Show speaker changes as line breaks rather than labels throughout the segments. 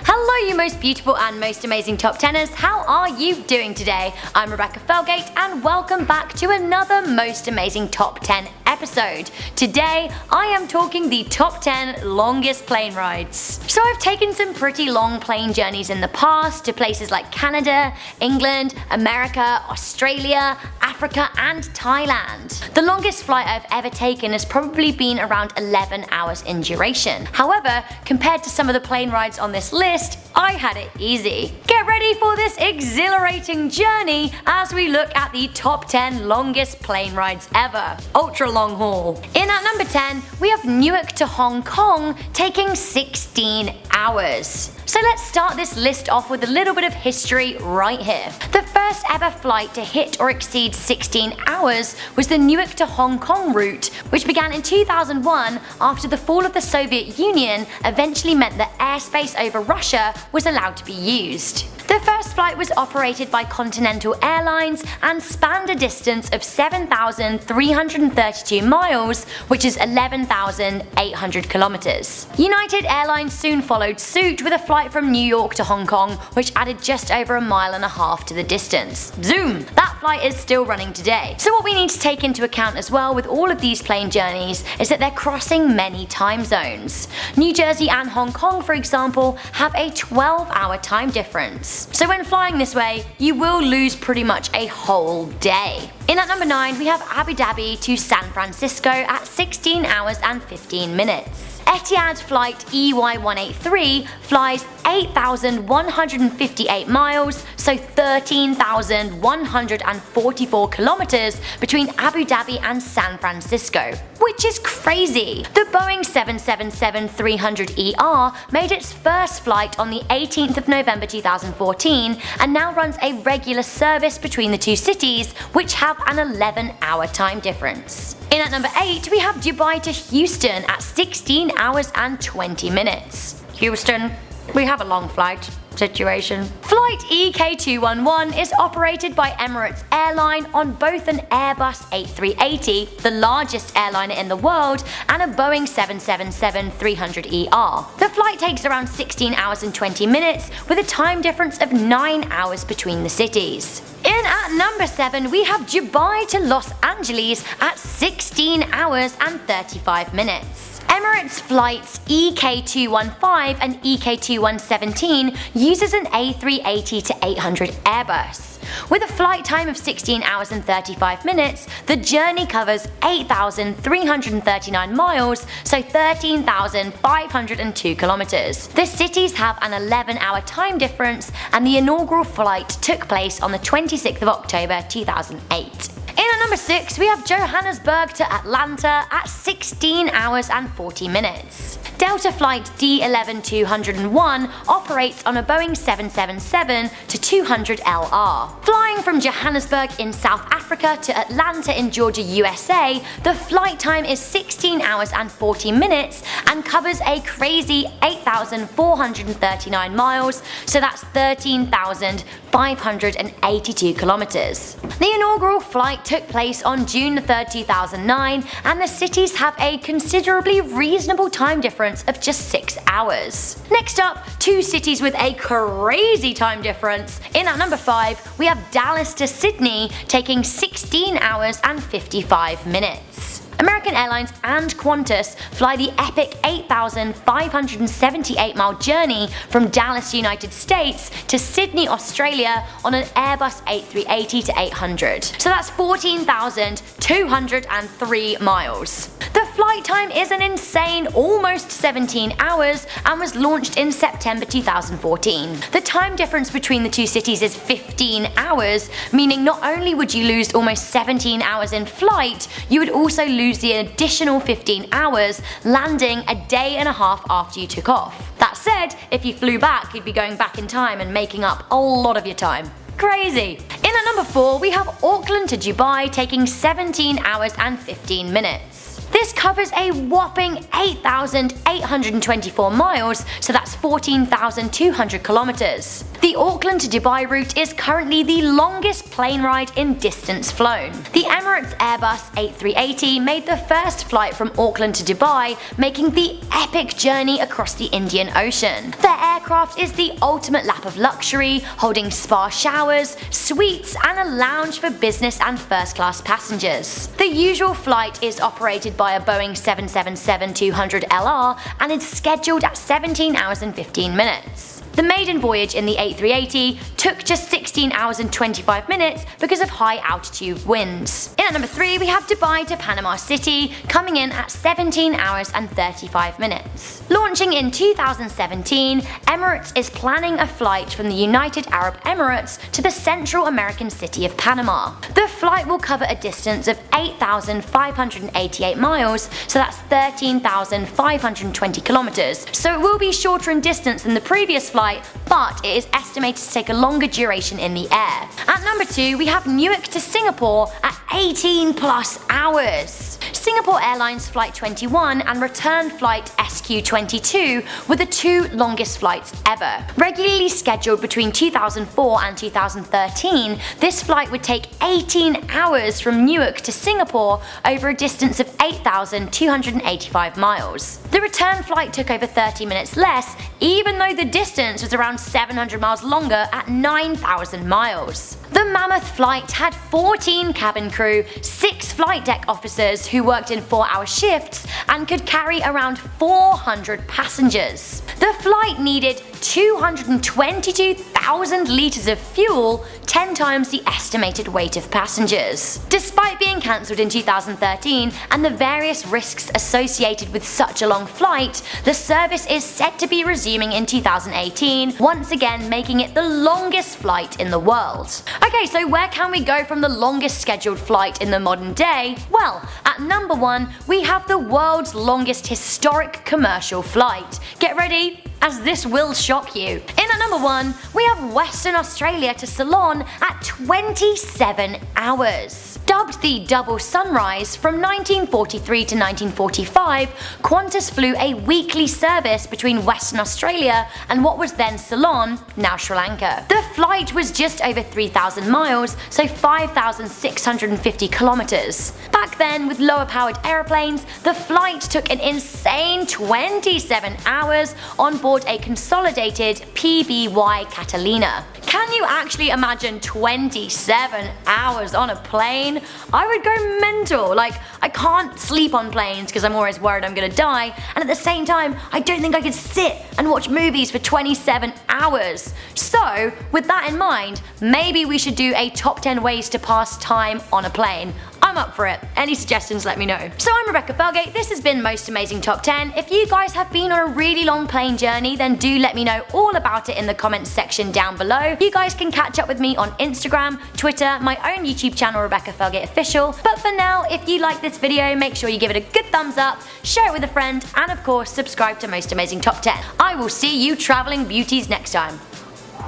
Hello you most beautiful and most amazing top teners, how are you doing today? I'm Rebecca Felgate and welcome back to another most amazing top 10 episode. Today I am talking the top 10 longest plane rides. So I've taken some pretty long plane journeys in the past to places like Canada, England, America, Australia, Africa and Thailand. The longest flight I've ever taken has probably been around 11 hours in duration. However, compared to some of the plane rides on this list, I had it easy. Get ready for this exhilarating journey as we look at the top 10 longest plane rides ever. Ultra long haul. In at number 10, we have Newark to Hong Kong taking 16 hours. So let's start this list off with a little bit of history right here. The first ever flight to hit or exceed 16 hours was the Newark to Hong Kong route, which began in 2001 after the fall of the Soviet Union eventually meant that airspace over Russia was allowed to be used. The first flight was operated by Continental Airlines and spanned a distance of 7,332 miles, which is 11,800 kilometers. United Airlines soon followed suit with a flight from New York to Hong Kong, which added just over a mile and a half to the distance. Zoom! That flight is still running today. So what we need to take into account as well with all of these plane journeys is that they're crossing many time zones. New Jersey and Hong Kong, for example, have a 12-hour time difference. So when flying this way, you will lose pretty much a whole day. In at number 9, we have Abu Dhabi to San Francisco at 16 hours and 15 minutes. Etihad flight EY183 flies 8,158 miles, so 13,144 kilometers between Abu Dhabi and San Francisco, which is crazy. The Boeing 777-300ER made its first flight on the 18th of November 2014 and now runs a regular service between the two cities, which have an 11-hour time difference. In at number 8, we have Dubai to Houston at 16 hours and 20 minutes. Houston, we have a long flight situation. Flight EK211 is operated by Emirates Airline on both an Airbus A380, the largest airliner in the world, and a Boeing 777-300ER. The flight takes around 16 hours and 20 minutes with a time difference of 9 hours between the cities. In at number 7, we have Dubai to Los Angeles at 16 hours and 35 minutes. Emirates flights EK215 and EK2117 uses an A380 to 800 Airbus. With a flight time of 16 hours and 35 minutes, the journey covers 8,339 miles, so 13,502 kilometers. The cities have an 11-hour time difference, and the inaugural flight took place on the 26th of October 2008. In at number 6, we have Johannesburg to Atlanta at 16 hours and 40 minutes. Delta flight D11-201 operates on a Boeing 777-200LR. Flying from Johannesburg in South Africa to Atlanta in Georgia, USA, the flight time is 16 hours and 40 minutes and covers a crazy 8,439 miles, so that's 13,582 kilometers. The inaugural flight took place on June 3, 2009, and the cities have a considerably reasonable time difference of just 6 hours. Next up, two cities with a crazy time difference. In at number 5, we have Dallas to Sydney taking 16 hours and 55 minutes. American Airlines and Qantas fly the epic 8,578-mile journey from Dallas, United States to Sydney, Australia on an Airbus A380 to 800. So that's 14,203 miles. The flight time is an insane almost 17 hours and was launched in September 2014. The time difference between the two cities is 15 hours, meaning not only would you lose almost 17 hours in flight, you would also lose the additional 15 hours landing a day and a half after you took off. That said, if you flew back, you'd be going back in time and making up a lot of your time. Crazy! In at number 4, we have Auckland to Dubai taking 17 hours and 15 minutes. This covers a whopping 8,824 miles, so that's 14,200 kilometers. The Auckland to Dubai route is currently the longest plane ride in distance flown. The Emirates Airbus A380 made the first flight from Auckland to Dubai, making the epic journey across the Indian Ocean. Their aircraft is the ultimate lap of luxury, holding spa showers, suites, and a lounge for business and first class passengers. The usual flight is operated by a Boeing 777-200LR and is scheduled at 17 hours and 15 minutes. The maiden voyage in the A380 took just 16 hours and 25 minutes because of high altitude winds. In at number 3 we have Dubai to Panama City, coming in at 17 hours and 35 minutes. Launching in 2017, Emirates is planning a flight from the United Arab Emirates to the Central American city of Panama. The flight will cover a distance of 8,588 miles, so that's 13,520 kilometers. So it will be shorter in distance than the previous flight, but it is estimated to take a longer duration in the air. At number 2 we have Newark to Singapore at 18 plus hours. Singapore Airlines Flight 21 and return flight SQ22 were the two longest flights ever. Regularly scheduled between 2004 and 2013, this flight would take 18 hours from Newark to Singapore over a distance of 8,285 miles. The return flight took over 30 minutes less, even though the distance was around 700 miles longer at 9,000 miles. The mammoth flight had 14 cabin crew, 6 flight deck officers who worked in 4-hour shifts and could carry around 400 passengers. The flight needed 222,000 litres of fuel, 10 times the estimated weight of passengers. Despite being cancelled in 2013 and the various risks associated with such a long flight, the service is set to be resuming in 2018, once again making it the longest flight in the world. Okay, so where can we go from the longest scheduled flight in the modern day? Well, at number 1 we have the world's longest historic commercial flight. Get ready, as this will shock you. In at number 1 we have Western Australia to Ceylon at 27 hours. Dubbed the Double Sunrise, from 1943 to 1945, Qantas flew a weekly service between Western Australia and what was then Ceylon, now Sri Lanka. The flight was just over 3,000 miles, so 5,650 kilometers. Back then, with lower powered aeroplanes, the flight took an insane 27 hours on board a consolidated PBY Catalina. Can you actually imagine 27 hours on a plane? I would go mental. Like, I can't sleep on planes because I'm always worried I'm gonna die, and at the same time, I don't think I could sit and watch movies for 27 hours. So, with that in mind, maybe we should do a top 10 ways to pass time on a plane. I'm up for it. Any suggestions, let me know. So I'm Rebecca Felgate, this has been Most Amazing Top 10. If you guys have been on a really long plane journey, then do let me know all about it in the comments section down below. You guys can catch up with me on Instagram, Twitter, my own YouTube channel Rebecca Felgate Official. But for now, if you like this video, make sure you give it a good thumbs up, share it with a friend, and of course subscribe to Most Amazing Top 10. I will see you travelling beauties next time.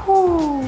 Ooh.